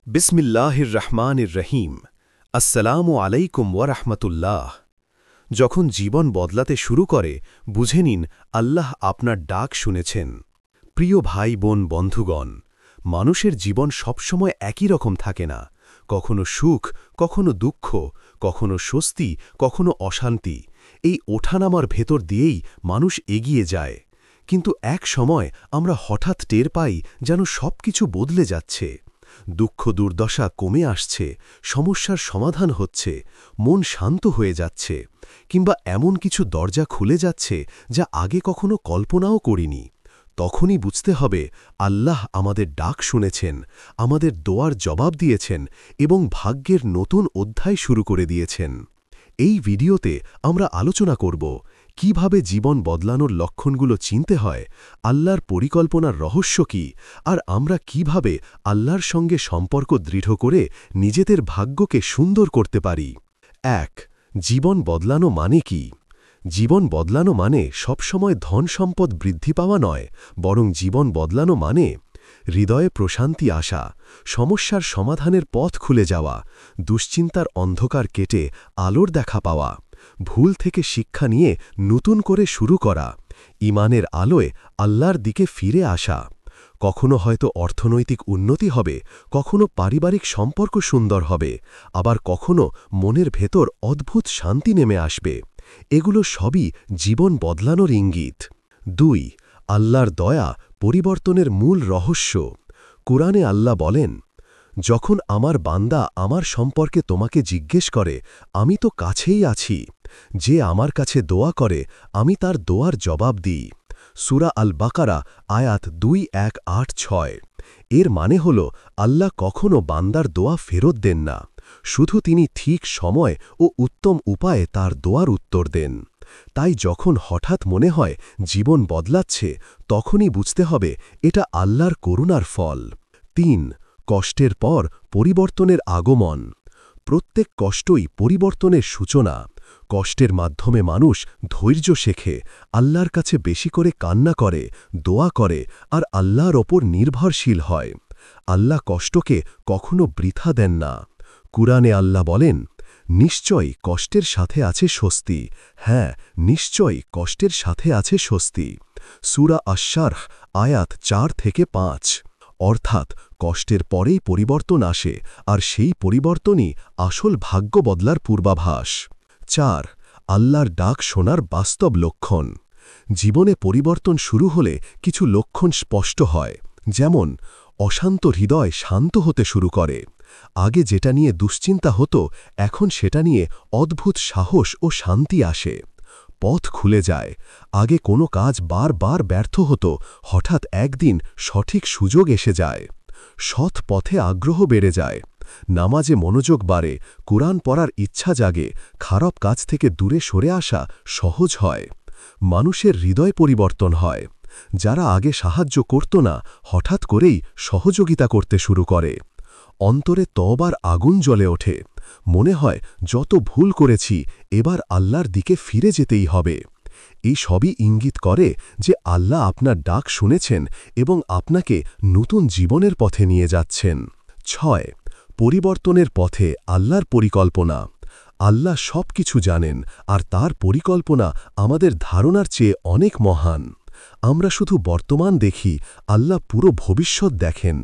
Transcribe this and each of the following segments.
বিসমিল্লাহির রহমানির রহিম। আসসালামু আলাইকুম ওয়ারহমতুল্লাহ। যখন জীবন বদলাতে শুরু করে বুঝে নিন আল্লাহ আপনার ডাক শুনেছেন। প্রিয় ভাই বোন বন্ধুগণ, মানুষের জীবন সবসময় একই রকম থাকে না। কখনো সুখ, কখনো দুঃখ, কখনো স্বস্তি, কখনো অশান্তি। এই ওঠানামার ভেতর দিয়েই মানুষ এগিয়ে যায়। কিন্তু এক সময় আমরা হঠাৎ টের পাই যেন সবকিছু বদলে যাচ্ছে। দুঃখ দুর্দশা কমে আসছে, সমস্যার সমাধান হচ্ছে, মন শান্ত হয়ে যাচ্ছে, কিংবা এমন কিছু দরজা খুলে যাচ্ছে যা আগে কখনো কল্পনাও করিনি। তখনই বুঝতে হবে আল্লাহ আমাদের ডাক শুনেছেন, আমাদের দোয়ার জবাব দিয়েছেন এবং ভাগ্যের নতুন অধ্যায় শুরু করে দিয়েছেন। এই ভিডিওতে আমরা আলোচনা করব কিভাবে জীবন বদলানোর লক্ষণগুলো চিনতে হয়, আল্লাহর পরিকল্পনার রহস্য কী, আর আমরা কিভাবে আল্লাহর সঙ্গে সম্পর্ক দৃঢ় করে নিজেদের ভাগ্যকে সুন্দর করতে পারি। ১. জীবন বদলানো মানে কি? জীবন বদলানো মানে সবসময় ধন সম্পদ বৃদ্ধি পাওয়া নয়, বরং জীবন বদলানো মানে হৃদয়ে প্রশান্তি আসা, সমস্যার সমাধানের পথ খুলে যাওয়া, দুশ্চিন্তার অন্ধকার কেটে আলোর দেখা পাওয়া, ভুল থেকে শিক্ষা নিয়ে নতুন করে শুরু করা, ঈমানের আলোয় আল্লাহর দিকে ফিরে আসা। কখনো হয়তো অর্থনৈতিক উন্নতি হবে, কখনো পারিবারিক সম্পর্ক সুন্দর হবে, আবার কখনো মনের ভেতর অদ্ভুত শান্তি নেমে আসবে। এগুলো সবই জীবন বদলানোর ইঙ্গিত। ২. আল্লাহর দয়া পরিবর্তনের মূল রহস্য। কুরআনে আল্লাহ বলেন, যখন আমার বান্দা আমার সম্পর্কে তোমাকে জিজ্ঞেস করে, আমি তো কাছেই আছি। যে আমার কাছে দোয়া করে আমি তার দোয়ার জবাব দিই। সূরা আল বাকারা আয়াত ২-১-৮-৬। এর মানে হল আল্লাহ কখনও বান্দার দোয়া ফেরত দেন না, শুধু তিনি ঠিক সময় ও উত্তম উপায়ে তার দোয়ার উত্তর দেন। তাই যখন হঠাৎ মনে হয় জীবন বদলাচ্ছে, তখনই বুঝতে হবে এটা আল্লাহর করুণার ফল। ৩. কষ্টের পর পরিবর্তনের আগমন। প্রত্যেক কষ্টই পরিবর্তনের সূচনা। কষ্টের মাধ্যমে মানুষ ধৈর্য শেখে, আল্লাহর কাছে বেশি করে কান্না করে, দোয়া করে আর আল্লাহর ওপর নির্ভরশীল হয়। আল্লাহ কষ্টকে কখনো বৃথা দেন না। কুরআনে আল্লাহ বলেন, নিশ্চয়ই কষ্টের সাথে আছে স্বস্তি। হ্যাঁ, নিশ্চয়ই কষ্টের সাথে আছে স্বস্তি। সূরা আশ-শারহ আয়াত ৪-৫। অর্থাৎ কষ্টের পরেই পরিবর্তন আসে, আর সেই পরিবর্তনই আসল ভাগ্য বদলার পূর্বাভাস। ৪. আল্লাহর ডাক শোনার বাস্তব লক্ষণ। জীবনে পরিবর্তন শুরু হলে কিছু লক্ষণ স্পষ্ট হয়, যেমন অশান্ত হৃদয় শান্ত হতে শুরু করে। আগে যেটা নিয়ে দুশ্চিন্তা হতো, এখন সেটা নিয়ে অদ্ভুত সাহস ও শান্তি আসে। পথ খুলে যায়। আগে কোনো কাজ বারবার ব্যর্থ হতো, হঠাৎ একদিন সঠিক সুযোগ এসে যায়। সৎ পথে আগ্রহ বেড়ে যায়। নামাজে মনোযোগ বাড়ে, কুরআন পড়ার ইচ্ছা জাগে, খারাপ কাজ থেকে দূরে সরে আসা সহজ হয়। মানুষের হৃদয় পরিবর্তন হয়। যারা আগে সাহায্য করত না, হঠাৎ করেই সহযোগিতা করতে শুরু করে। অন্তরে তওবার আগুন জ্বলে ওঠে। মনে হয় যত ভুল করেছি এবার আল্লাহর দিকে ফিরে যেতেই হবে। এই সবই ইঙ্গিত করে যে আল্লাহ আপনার ডাক শুনেছেন এবং আপনাকে নতুন জীবনের পথে নিয়ে যাচ্ছেন। ৬. পরিবর্তনের পথে আল্লাহর পরিকল্পনা। আল্লাহ সব কিছু জানেন, আর তার পরিকল্পনা আমাদের ধারণার চেয়ে অনেক মহান। আমরা শুধু বর্তমান দেখি, আল্লাহ পুরো ভবিষ্যৎ দেখেন।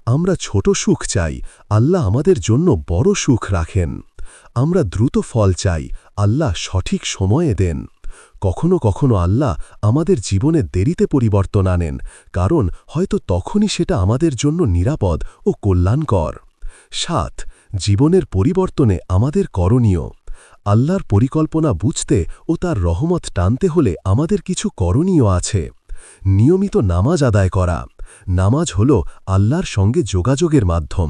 আমরা ছোট সুখ চাই, আল্লাহ আমাদের জন্য বড় সুখ রাখেন। আমরা দ্রুত ফল চাই, আল্লাহ সঠিক সময়ে দেন। কখনো কখনো আল্লাহ আমাদের জীবনে দেরিতে পরিবর্তন আনেন, কারণ হয়তো তখনই সেটা আমাদের জন্য নিরাপদ ও কল্যাণকর। ৭. জীবনের পরিবর্তনে আমাদের করণীয়। আল্লাহর পরিকল্পনা বুঝতে ও তার রহমত টানতে হলে আমাদের কিছু করণীয় আছে। নিয়মিত নামাজ আদায় করা। নামাজ হল আল্লাহর সঙ্গে যোগাযোগের মাধ্যম।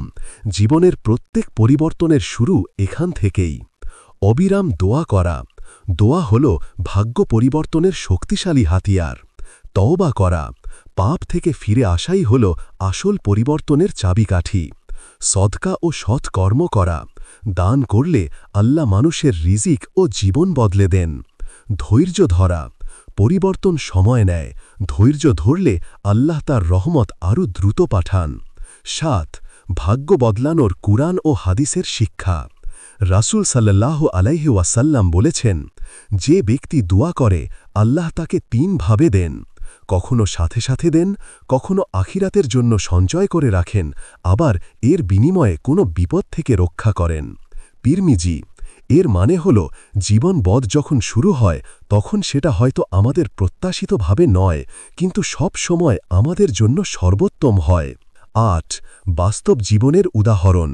জীবনের প্রত্যেক পরিবর্তনের শুরু এখান থেকেই। অবিরাম দোয়া করা। দোয়া হল ভাগ্য পরিবর্তনের শক্তিশালী হাতিয়ার। তওবা করা। পাপ থেকে ফিরে আসাই হল আসল পরিবর্তনের চাবিকাঠি। সদকা ও সৎ কর্ম করা। দান করলে আল্লাহ মানুষের রিজিক ও জীবন বদলে দেন। ধৈর্য ধরা। পরিবর্তন সময় নেয়, ধৈর্য ধরলে আল্লাহ তার রহমত আরও দ্রুত পাঠান। ৭. ভাগ্য বদলানোর কুরআন ও হাদিসের শিক্ষা। রাসূল সাল্লাল্লাহু আলাইহি ওয়াসাল্লাম বলেছেন, যে ব্যক্তি দোয়া করে আল্লাহ তাকে তিনভাবে দেন, কখনো সাথে সাথে দেন, কখনো আখিরাতের জন্য সঞ্চয় করে রাখেন, আবার এর বিনিময়ে কোনো বিপদ থেকে রক্ষা করেন। তিরমিজি। এর মানে হল জীবন বদ যখন শুরু হয় তখন সেটা হয়তো আমাদের প্রত্যাশিতভাবে নয়, কিন্তু সব সময় আমাদের জন্য সর্বোত্তম হয়। ৮. বাস্তব জীবনের উদাহরণ।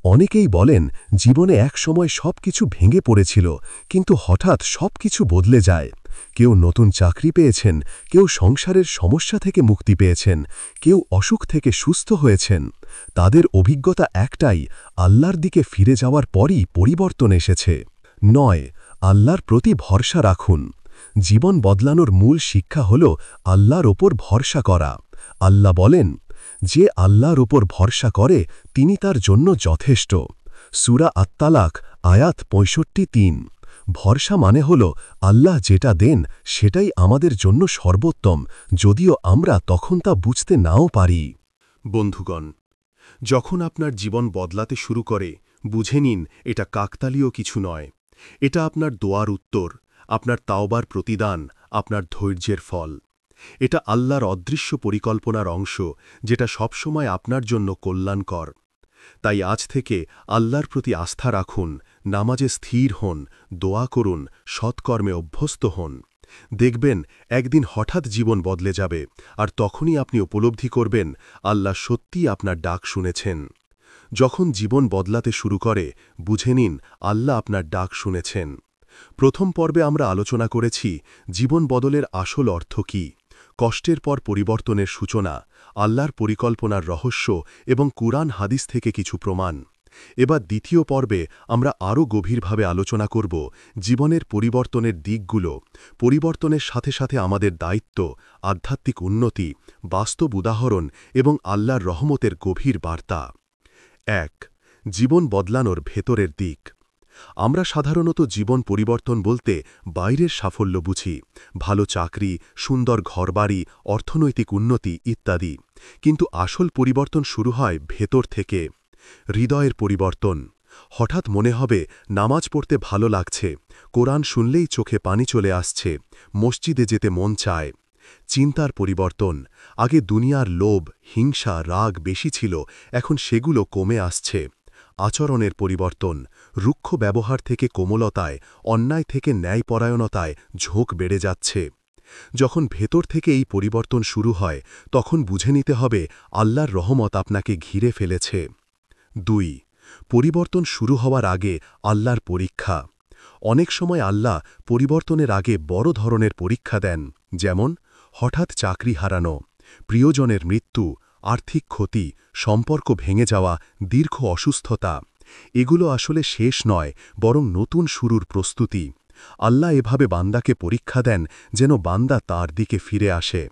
অনেকেই বলেন জীবনে এক সময় সবকিছু ভেঙে পড়েছিল, কিন্তু হঠাৎ সবকিছু বদলে যায়। কেউ নতুন চাকরি পেয়েছেন, কেউ সংসারের সমস্যা থেকে মুক্তি পেয়েছেন, কেউ অসুখ থেকে সুস্থ হয়েছেন। তাদের অভিজ্ঞতা একটাই, আল্লাহর দিকে ফিরে যাওয়ার পরই পরিবর্তন এসেছে। ৯. আল্লাহর প্রতি ভরসা রাখুন। জীবন বদলানোর মূল শিক্ষা হল আল্লাহর ওপর ভরসা করা। আল্লাহ বলেন, যে আল্লাহর ওপর ভরসা করে তিনি তার জন্য যথেষ্ট। সূরা আত-তালাক আয়াত ৬৫-৩। ভরসা মানে হল আল্লাহ যেটা দেন সেটাই আমাদের জন্য সর্বোত্তম, যদিও আমরা তখন তা বুঝতে নাও পারি। বন্ধুগণ, যখন আপনার জীবন বদলাতে শুরু করে বুঝে নিন এটা কাকতালীয় কিছু নয়। এটা আপনার দোয়ার উত্তর, আপনার তাওবার প্রতিদান, আপনার ধৈর্যের ফল। এটা আল্লাহর অদৃশ্য পরিকল্পনার অংশ, যেটা সবসময় আপনার জন্য কল্যাণকর। তাই আজ থেকে আল্লাহর প্রতি আস্থা রাখুন, নামাজে স্থির হন, দোয়া করুন, সৎকর্মে অভ্যস্ত হন। দেখবেন একদিন হঠাৎ জীবন বদলে যাবে, আর তখনই আপনি উপলব্ধি করবেন আল্লাহ সত্যিই আপনার ডাক শুনেছেন। যখন জীবন বদলাতে শুরু করে বুঝে নিন আল্লাহ আপনার ডাক শুনেছেন। প্রথম পর্বে আমরা আলোচনা করেছি জীবন বদলের আসল অর্থ কী, কষ্টের পর পরিবর্তনের সূচনা, আল্লাহর পরিকল্পনার রহস্য এবং কুরআন হাদিস থেকে কিছু প্রমাণ। এবার দ্বিতীয় পর্বে আমরা আরও গভীরভাবে আলোচনা করব জীবনের পরিবর্তনের দিকগুলো, পরিবর্তনের সাথে সাথে আমাদের দায়িত্ব, আধ্যাত্মিক উন্নতি, বাস্তব উদাহরণ এবং আল্লাহর রহমতের গভীর বার্তা। ১. জীবন বদলানোর ভেতরের দিক। আমরা সাধারণত জীবন পরিবর্তন বলতে বাইরের সাফল্য বুঝি, ভালো চাকরি, সুন্দর ঘরবাড়ি, অর্থনৈতিক উন্নতি ইত্যাদি। কিন্তু আসল পরিবর্তন শুরু হয় ভেতর থেকে। হৃদয়ের পরিবর্তন। হঠাৎ মনে হবে নামাজ পড়তে ভালো লাগছে, কোরআন শুনলেই চোখে পানি চলে আসছে, মসজিদে যেতে মন চায়। চিন্তার পরিবর্তন। আগে দুনিয়ার লোভ, হিংসা, রাগ বেশি ছিল, এখন সেগুলো কমে আসছে। আচরণের পরিবর্তন। রুক্ষ ব্যবহার থেকে কোমলতায়, অন্যায় থেকে ন্যায়পরায়ণতায় ঝোঁক বেড়ে যাচ্ছে। যখন ভেতর থেকে এই পরিবর্তন শুরু হয় তখন বুঝে নিতে হবে আল্লাহর রহমত আপনাকে ঘিরে ফেলেছে। ২. পরিবর্তন শুরু হওয়ার আগে আল্লাহর পরীক্ষা। অনেক সময় আল্লাহ পরিবর্তনের আগে বড় ধরনের পরীক্ষা দেন, যেমন হঠাৎ চাকরি হারানো, প্রিয়জনের মৃত্যু, আর্থিক ক্ষতি, সম্পর্ক ভেঙে যাওয়া, দীর্ঘ অসুস্থতা। এগুলো আসলে শেষ নয়, বরং নতুন শুরুর প্রস্তুতি। আল্লাহ এভাবে বান্দাকে পরীক্ষা দেন যেন বান্দা তার দিকে ফিরে আসে।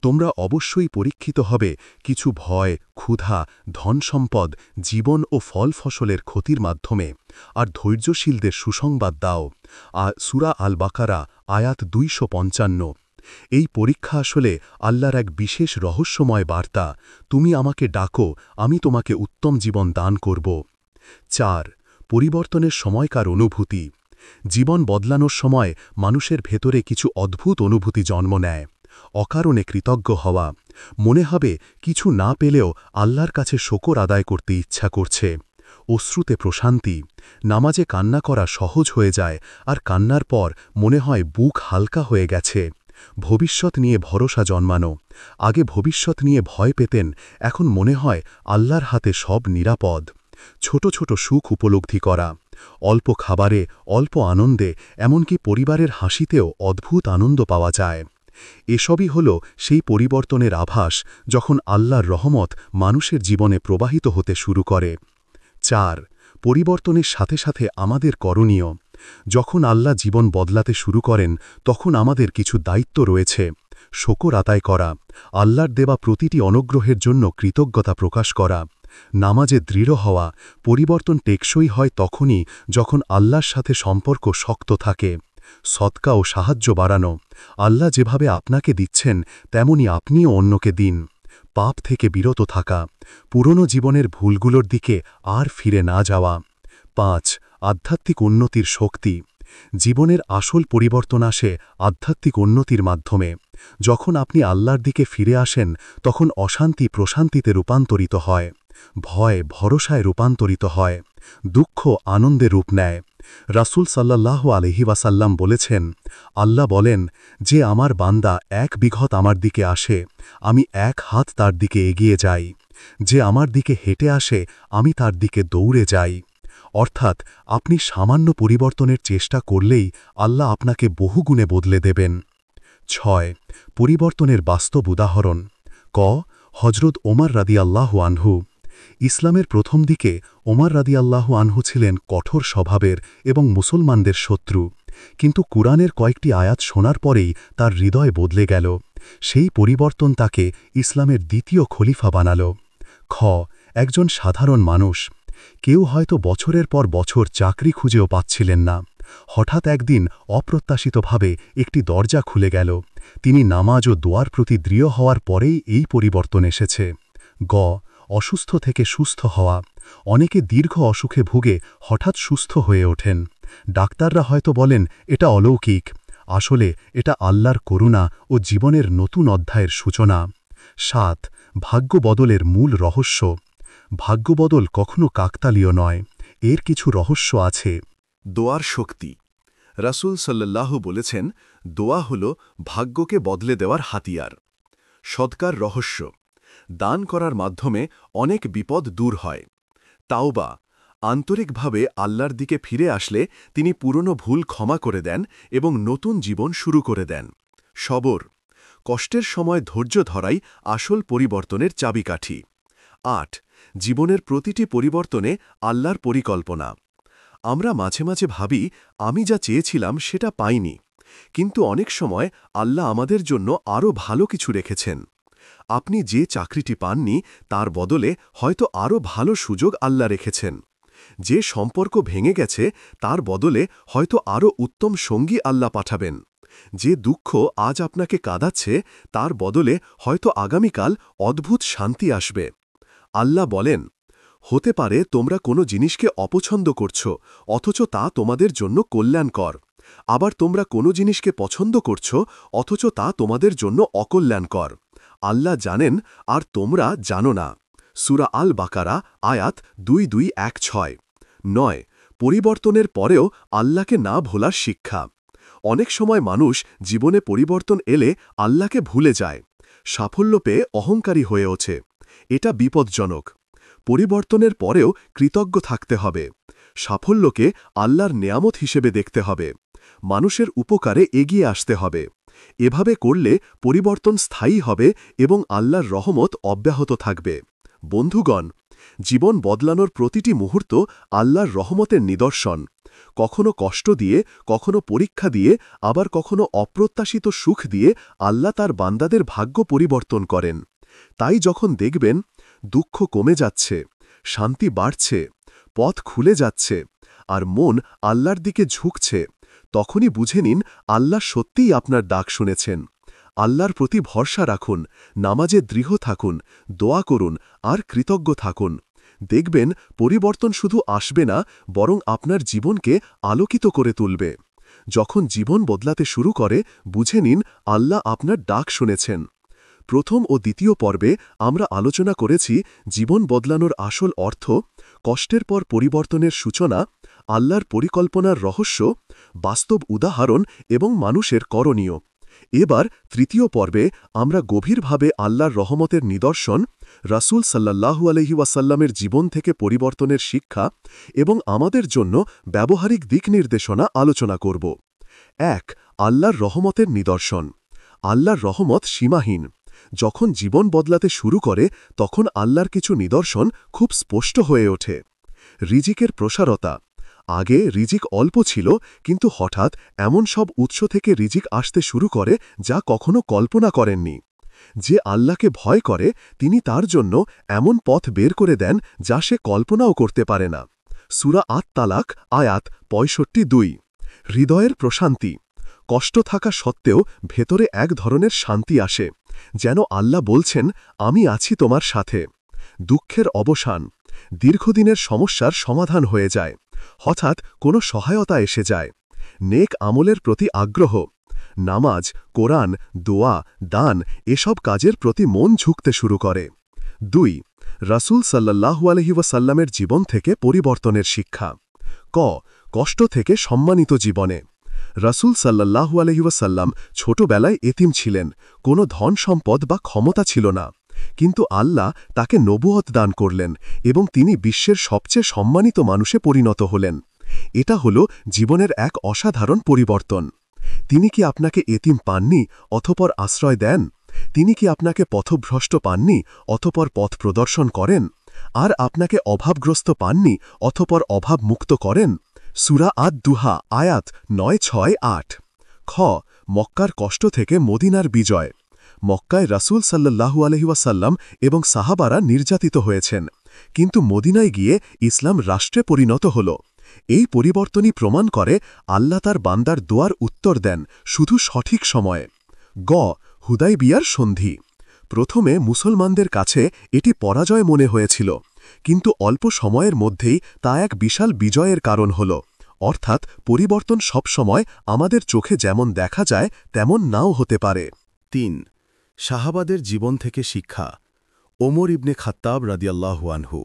তোমরা অবশ্যই পরীক্ষিত হবে কিছু ভয়, ক্ষুধা, ধনসম্পদ, জীবন ও ফল ফসলের ক্ষতির মাধ্যমে, আর ধৈর্যশীলদের সুসংবাদ দাও। সূরা আল বাকারা আয়াত ২৫৫। এই পরীক্ষা আসলে আল্লাহর এক বিশেষ রহস্যময় বার্তা, তুমি আমাকে ডাকো, আমি তোমাকে উত্তম জীবন দান করব। ৪. পরিবর্তনের সময়কার অনুভূতি। জীবন বদলানোর সময় মানুষের ভেতরে কিছু অদ্ভুত অনুভূতি জন্ম নেয়। অকারণে কৃতজ্ঞ হওয়া, মনে হবে কিছু না পেলেও আল্লাহর কাছে শকর আদায় করতে ইচ্ছা করছে। অশ্রুতে প্রশান্তি, নামাজে কান্না করা সহজ হয়ে যায়, আর কান্নার পর মনে হয় বুক হালকা হয়ে গেছে। ভবিষ্যৎ নিয়ে ভরসা জন্মানো, আগে ভবিষ্যৎ নিয়ে ভয় পেতেন, এখন মনে হয় আল্লাহর হাতে সব নিরাপদ। ছোট ছোট সুখ উপলব্ধি করা, অল্প খাবারে, অল্প আনন্দে, এমনকি পরিবারের হাসিতেও অদ্ভুত আনন্দ পাওয়া যায়। এসবই হল সেই পরিবর্তনের আভাস যখন আল্লাহর রহমত মানুষের জীবনে প্রবাহিত হতে শুরু করে। ৪. পরিবর্তনের সাথে সাথে আমাদের করণীয়। যখন আল্লাহ জীবন বদলাতে শুরু করেন তখন আমাদের কিছু দায়িত্ব রয়েছে। শকর আদায় করা, আল্লাহর দেওয়া প্রতিটি অনুগ্রহের জন্য কৃতজ্ঞতা প্রকাশ করা, নামাজে দৃঢ় হওয়া। পরিবর্তন টেকসই হয় তখনই যখন আল্লাহর সাথে সম্পর্ক শক্ত থাকে। সদকা ও সাহায্য বাড়ানো, আল্লাহ যেভাবে আপনাকে দিচ্ছেন তেমনি আপনিও অন্যকে দিন। পাপ থেকে বিরত থাকা, পুরনো জীবনের ভুলগুলোর দিকে আর ফিরে না যাওয়া। 5. আধ্যাত্মিক উন্নতির শক্তি। জীবনের আসল পরিবর্তন আসে আধ্যাত্মিক উন্নতির মাধ্যমে। যখন আপনি আল্লাহর দিকে ফিরে আসেন তখন অশান্তি প্রশান্তিতে রূপান্তরিত হয়, ভয় ভরসায় রূপান্তরিত হয়, দুঃখ আনন্দে রূপ নেয়। রাসূল সাল্লাল্লাহু আলাইহি ওয়াসাল্লাম বলেছেন, আল্লাহ বলেন, যে আমার বান্দা 1 বিঘত আমার দিকে আসে, আমি 1 হাত তার দিকে এগিয়ে যাই। যে আমার দিকে হেঁটে আসে, আমি তার দিকে দৌড়ে যাই। অর্থাৎ আপনি সামান্য পরিবর্তনের চেষ্টা করলেই আল্লাহ আপনাকে বহুগুণে বদলে দেবেন। 6. পরিবর্তনের বাস্তব উদাহরণ। ক. হজরত ওমর রাদিয়াল্লাহু আনহু। ইসলামের প্রথম দিকে ওমর রাদিয়াল্লাহু আনহু ছিলেন কঠোর স্বভাবের এবং মুসলমানদের শত্রু, কিন্তু কুরআনের কয়েকটি আয়াত শোনার পরেই তার হৃদয় বদলে গেল। সেই পরিবর্তন তাকে ইসলামের দ্বিতীয় খলিফা বানাল। খ. একজন সাধারণ মানুষ। কেউ হয়তো বছরের পর বছর চাকরি খুঁজেও পাচ্ছিলেন না। হঠাৎ একদিন অপ্রত্যাশিতভাবে একটি দরজা খুলে গেল। তিনি নামাজ ও দোয়ার প্রতি দৃঢ় হওয়ার পরেই এই পরিবর্তন এসেছে। গ. অসুস্থ থেকে সুস্থ হওয়া। অনেকে দীর্ঘ অসুখে ভুগে হঠাৎ সুস্থ হয়ে ওঠেন। ডাক্তাররা হয়তো বলেন এটা অলৌকিক, আসলে এটা আল্লাহর করুণা ও জীবনের নতুন অধ্যায়ের সূচনা। 7. ভাগ্য বদলের মূল রহস্য। ভাগ্যবদল কখনো কাকতালীয় নয়, এর কিছু রহস্য আছে। দোয়ার শক্তি। রাসূল সাল্লাল্লাহু বলেছেন, দোয়া হল ভাগ্যকে বদলে দেওয়ার হাতিয়ার। সদকার রহস্য। দান করার মাধ্যমে অনেক বিপদ দূর হয়। তাওবা। আন্তরিকভাবে আল্লাহর দিকে ফিরে আসলে তিনি পুরনো ভুল ক্ষমা করে দেন এবং নতুন জীবন শুরু করে দেন। সবর। কষ্টের সময় ধৈর্য ধরাই আসল পরিবর্তনের চাবিকাঠি। 8. জীবনের প্রতিটি পরিবর্তনে আল্লাহর পরিকল্পনা। আমরা মাঝে মাঝে ভাবি, আমি যা চেয়েছিলাম সেটা পাইনি, কিন্তু অনেক সময় আল্লাহ আমাদের জন্য আরও ভালো কিছু রেখেছেন। আপনি যে চাকরিটি পাননি তার বদলে হয়তো আরও ভালো সুযোগ আল্লাহ রেখেছেন। যে সম্পর্ক ভেঙে গেছে তার বদলে হয়তো আরও উত্তম সঙ্গী আল্লাহ পাঠাবেন। যে দুঃখ আজ আপনাকে কাঁদাচ্ছে তার বদলে হয়তো আগামীকাল অদ্ভুত শান্তি আসবে। আল্লাহ বলেন, হতে পারে তোমরা কোনো জিনিসকে অপছন্দ করছো অথচ তা তোমাদের জন্য কল্যাণকর, আবার তোমরা কোনো জিনিসকে পছন্দ করছো অথচ তা তোমাদের জন্য অকল্যাণকর। আল্লাহ জানেন আর তোমরা জানো না। সূরা আল বাকারা আয়াত 2216। 9. পরিবর্তনের পরেও আল্লাহকে না ভোলার শিক্ষা। অনেক সময় মানুষ জীবনে পরিবর্তন এলে আল্লাহকে ভুলে যায়, সাফল্য পেয়ে অহংকারী হয়ে ওঠে। এটা বিপজ্জনক। পরিবর্তনের পরেও কৃতজ্ঞ থাকতে হবে। সাফল্যকে আল্লাহর নেয়ামত হিসেবে দেখতে হবে। মানুষের উপকারে এগিয়ে আসতে হবে। এভাবে করলে পরিবর্তন স্থায়ী হবে এবং আল্লাহর রহমত অব্যাহত থাকবে। বন্ধুগণ, জীবন বদলানোর প্রতিটি মুহূর্ত আল্লাহর রহমতের নিদর্শন। কখনো কষ্ট দিয়ে, কখনো পরীক্ষা দিয়ে, আবার কখনো অপ্রত্যাশিত সুখ দিয়ে আল্লাহ তার বান্দাদের ভাগ্য পরিবর্তন করেন। তাই যখন দেখবেন দুঃখ কমে যাচ্ছে, শান্তি বাড়ছে, পথ খুলে যাচ্ছে আর মন আল্লাহর দিকে ঝুঁকছে, তখনই বুঝে নিন আল্লাহ সত্যিই আপনার ডাক শুনেছেন। আল্লাহর প্রতি ভরসা রাখুন, নামাজে দৃঢ় থাকুন, দোয়া করুন আর কৃতজ্ঞ থাকুন। দেখবেন পরিবর্তন শুধু আসবে না, বরং আপনার জীবনকে আলোকিত করে তুলবে। যখন জীবন বদলাতে শুরু করে বুঝে নিন আল্লাহ আপনার ডাক শুনেছেন। প্রথম ও দ্বিতীয় পর্বে আমরা আলোচনা করেছি জীবন বদলানোর আসল অর্থ, কষ্টের পর পরিবর্তনের সূচনা, আল্লাহর পরিকল্পনার রহস্য, বাস্তব উদাহরণ এবং মানুষের করণীয়। এবার তৃতীয় পর্বে আমরা গভীরভাবে আল্লাহর রহমতের নিদর্শন, রাসূল সাল্লাল্লাহু আলাইহি ওয়াসাল্লামের জীবন থেকে পরিবর্তনের শিক্ষা এবং আমাদের জন্য ব্যবহারিক দিক নির্দেশনা আলোচনা করব। 1. আল্লাহর রহমতের নিদর্শন। আল্লাহর রহমত সীমাহীন। যখন জীবন বদলাতে শুরু করে তখন আল্লাহর কিছু নিদর্শন খুব স্পষ্ট হয়ে ওঠে। রিজিকের প্রসারতা। আগে রিজিক অল্প ছিল, কিন্তু হঠাৎ এমন সব উৎস থেকে রিজিক আসতে শুরু করে যা কখনো কল্পনা করেননি। যে আল্লাহকে ভয় করে তিনি তার জন্য এমন পথ বের করে দেন যা সে কল্পনাও করতে পারে না। সূরা আত-তালাক আয়াত 65-2। হৃদয়ের প্রশান্তি। কষ্ট থাকা সত্ত্বেও ভেতরে এক ধরনের শান্তি আসে। যেন আল্লাহ বলছেন, আমি আছি তোমার সাথে। দুঃখের অবসান, দীর্ঘদিনের সমস্যার সমাধান হয়ে যায়, হঠাৎ কোনো সহায়তা এসে যায়। নেক আমলের প্রতি আগ্রহ, নামাজ, কোরআন, দোয়া, দান এসব কাজের প্রতি মন ঝুঁকতে শুরু করে। 2. রাসূল সাল্লাল্লাহু আলাইহি ওয়াসাল্লামের জীবন থেকে পরিবর্তনের শিক্ষা। কষ্ট থেকে সম্মানিত জীবনে। রাসূল সাল্লাল্লাহু আলাইহি ওয়াসাল্লাম ছোটবেলায় এতিম ছিলেন, কোনো ধন সম্পদ বা ক্ষমতা ছিল না। কিন্তু আল্লাহ তাকে নবুয়ত দান করলেন এবং তিনি বিশ্বের সবচেয়ে সম্মানিত মানুষে পরিণত হলেন। এটা হলো জীবনের এক অসাধারণ পরিবর্তন। তিনি কি আপনাকে এতিম পাননি, অতঃপর আশ্রয় দেন? তিনি কি আপনাকে পথভ্রষ্ট পাননি, অতঃপর পথ প্রদর্শন করেন? আর আপনাকে অভাবগ্রস্ত পাননি, অতঃপর অভাব মুক্ত করেন? সূরা আদ-দুহা আয়াত 9-6-8। মক্কার কষ্ট থেকে মদিনার বিজয়। মক্কায় রাসূল সাল্লাল্লাহু আলাইহি ওয়াসাল্লাম এবং সাহাবারা নির্যাতিত হয়েছেন, কিন্তু মদিনায় গিয়ে ইসলাম রাষ্ট্রে পরিণত হল। এই পরিবর্তনই প্রমাণ করে আল্লাহ তার বান্দার দোয়ার উত্তর দেন শুধু সঠিক সময়ে। হুদাইবিয়ার সন্ধি। প্রথমে মুসলমানদের কাছে এটি পরাজয় মনে হয়েছিল, কিন্তু অল্প সময়ের মধ্যেই তা এক বিশাল বিজয়ের কারণ হল। অর্থাৎ পরিবর্তন সবসময় আমাদের চোখে যেমন দেখা যায় তেমন নাও হতে পারে। 3. সাহাবাদের জীবন থেকে শিক্ষা। ওমর ইবনে খাত্তাব রাদিয়াল্লাহু আনহু।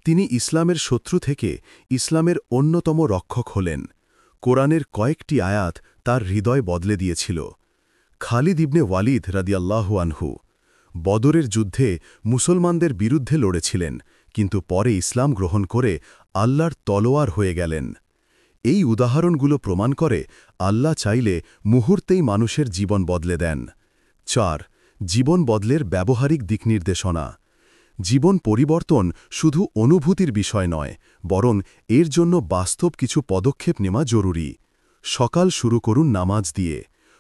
তিনি ইসলামের শত্রু থেকে ইসলামের অন্যতম রক্ষক হলেন। কোরআনের কয়েকটি আয়াত তার হৃদয় বদলে দিয়েছিল। খালিদ ইবনে ওয়ালিদ রাদিয়াল্লাহু আনহু। বদরের যুদ্ধে মুসলমানদের বিরুদ্ধে লড়েছিলেন, কিন্তু পরে ইসলাম গ্রহণ করে আল্লাহর তলোয়ার হয়ে গেলেন। এই উদাহরণগুলো প্রমাণ করে আল্লাহ চাইলে মুহূর্তেই মানুষের জীবন বদলে দেন। 4. জীবন বদলের ব্যবহারিক দিকনির্দেশনা। জীবন পরিবর্তন শুধু অনুভূতির বিষয় নয়, বরং এর জন্য বাস্তব কিছু পদক্ষেপ নেওয়া জরুরি। সকাল শুরু করুন নামাজ দিয়ে।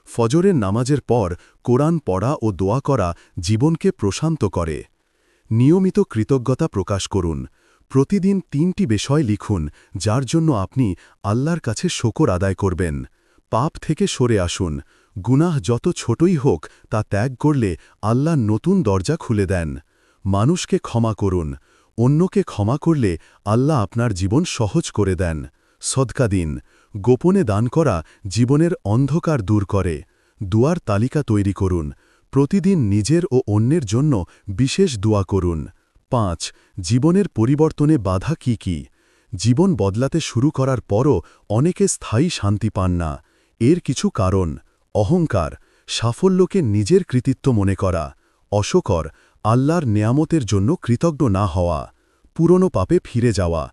ফজরের নামাজের পর কোরআন পড়া ও দোয়া করা জীবনকে প্রশান্ত করে। নিয়মিত কৃতজ্ঞতা প্রকাশ করুন। প্রতিদিন 3টি বিষয় লিখুন যার জন্য আপনি আল্লাহর কাছে শকর আদায় করবেন। পাপ থেকে সরে আসুন। গুনাহ যত ছোটই হোক তা ত্যাগ করলে আল্লাহ নতুন দরজা খুলে দেন। মানুষকে ক্ষমা করুন। অন্যকে ক্ষমা করলে আল্লাহ আপনার জীবন সহজ করে দেন। সদকা দিন। গোপনে দান করা জীবনের অন্ধকার দূর করে। দুয়ার তালিকা তৈরি করুন। প্রতিদিন নিজের ও অন্যের জন্য বিশেষ দোয়া করুন। 5. জীবনের পরিবর্তনে বাধা কি কি? জীবন বদলাতে শুরু করার পরও অনেকে স্থায়ী শান্তি পান না। এর কিছু কারণ: অহংকার, সাফল্যকে নিজের কৃতিত্ব মনে করা; অশকর, আল্লাহর নেয়ামতের জন্য কৃতজ্ঞ না হওয়া; পুরনো পাপে ফিরে যাওয়া।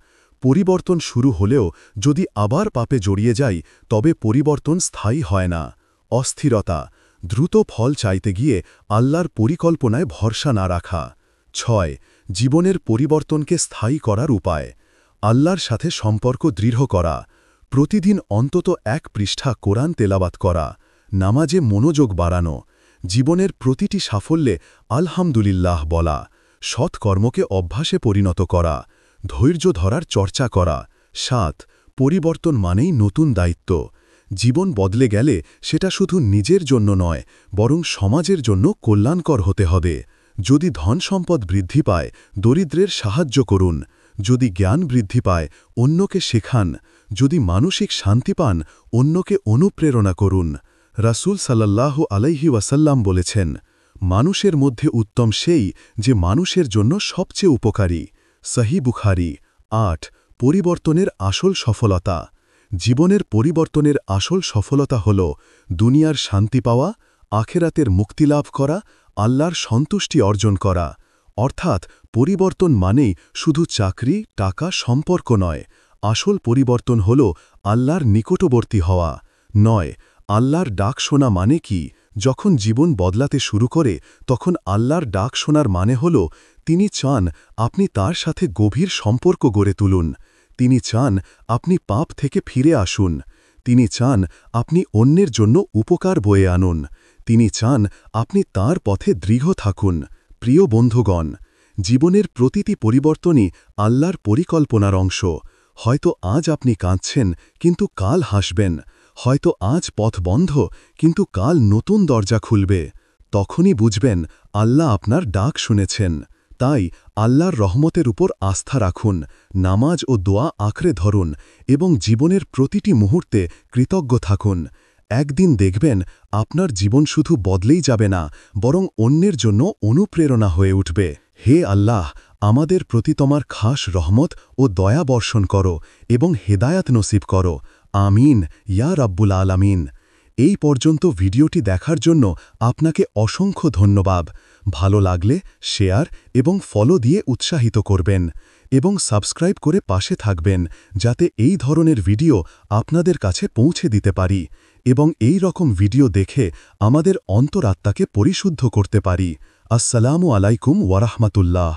পরিবর্তন শুরু হলেও যদি আবার পাপে জড়িয়ে যাই তবে পরিবর্তন স্থায়ী হয় না। অস্থিরতা, দ্রুত ফল চাইতে গিয়ে আল্লাহর পরিকল্পনায় ভরসা না রাখা। 6. জীবনের পরিবর্তনকে স্থায়ী করার উপায়। আল্লাহর সাথে সম্পর্ক দৃঢ় করা। প্রতিদিন অন্তত 1 পৃষ্ঠা কোরআন তেলাওয়াত করা। নামাজে মনোযোগ বাড়ানো। জীবনের প্রতিটি সাফল্যে আলহামদুলিল্লাহ বলা। সৎ কর্মকে অভ্যাসে পরিণত করা। ধৈর্য ধরার চর্চা করা। 7. পরিবর্তন মানেই নতুন দায়িত্ব। জীবন বদলে গেলে সেটা শুধু নিজের জন্য নয়, বরং সমাজের জন্য কল্যাণকর হতে হবে। যদি ধন সম্পদ বৃদ্ধি পায়, দরিদ্রের সাহায্য করুন। যদি জ্ঞান বৃদ্ধি পায়, অন্যকে শেখান। যদি মানসিক শান্তি পান, অন্যকে অনুপ্রেরণা করুন। রাসূল সাল্লাল্লাহু আলাইহি ওয়াসাল্লাম বলেছেন, মানুষের মধ্যে উত্তম সেই যে মানুষের জন্য সবচেয়ে উপকারী। সহিহ বুখারী। 8. পরিবর্তনের আসল সফলতা। জীবনের পরিবর্তনের আসল সফলতা হল দুনিয়ার শান্তি পাওয়া, আখেরাতের মুক্তিলাভ করা, আল্লাহর সন্তুষ্টি অর্জন করা। অর্থাৎ পরিবর্তন মানেই শুধু চাকরি, টাকা, সম্পর্ক নয়। আসল পরিবর্তন হল আল্লাহর নিকটবর্তী হওয়া। 9. আল্লাহর ডাক শোনা মানে কি? যখন জীবন বদলাতে শুরু করে তখন আল্লাহর ডাক শোনার মানে হল তিনি চান আপনি তার সাথে গভীর সম্পর্ক গড়ে তুলুন। তিনি চান আপনি পাপ থেকে ফিরে আসুন। তিনি চান আপনি অন্যের জন্য উপকার বয়ে আনুন। তিনি চান আপনি তার পথে দৃঢ় থাকুন। প্রিয় বন্ধুগণ, জীবনের প্রতিটি পরিবর্তনই আল্লাহর পরিকল্পনার অংশ। হয়তো আজ আপনি কাঁদছেন, কিন্তু কাল হাসবেন। হয়তো আজ পথ বন্ধ, কিন্তু কাল নতুন দরজা খুলবে। তখনই বুঝবেন আল্লাহ আপনার ডাক শুনেছেন। তাই আল্লাহর রহমতের উপর আস্থা রাখুন, নামাজ ও দোয়া আঁকড়ে ধরুন এবং জীবনের প্রতিটি মুহূর্তে কৃতজ্ঞ থাকুন। একদিন দেখবেন আপনার জীবন শুধু বদলেই যাবে না, বরং অন্যের জন্য অনুপ্রেরণা হয়ে উঠবে। হে আল্লাহ, আমাদের প্রতি তোমার খাস রহমত ও দয়া বর্ষণ করো এবং হেদায়াত নসিব করো। আমিন ইয়া রাব্বুল আলামিন। এই পর্যন্ত ভিডিওটি দেখার জন্য আপনাকে অসংখ্য ধন্যবাদ। ভালো লাগলে শেয়ার এবং ফলো দিয়ে উৎসাহিত করবেন এবং সাবস্ক্রাইব করে পাশে থাকবেন, যাতে এই ধরনের ভিডিও আপনাদের কাছে পৌঁছে দিতে পারি এবং এই রকম ভিডিও দেখে আমাদের অন্তরাত্মাকে পরিশুদ্ধ করতে পারি। আসসালামু আলাইকুম ওয়ারাহমাতুল্লাহ।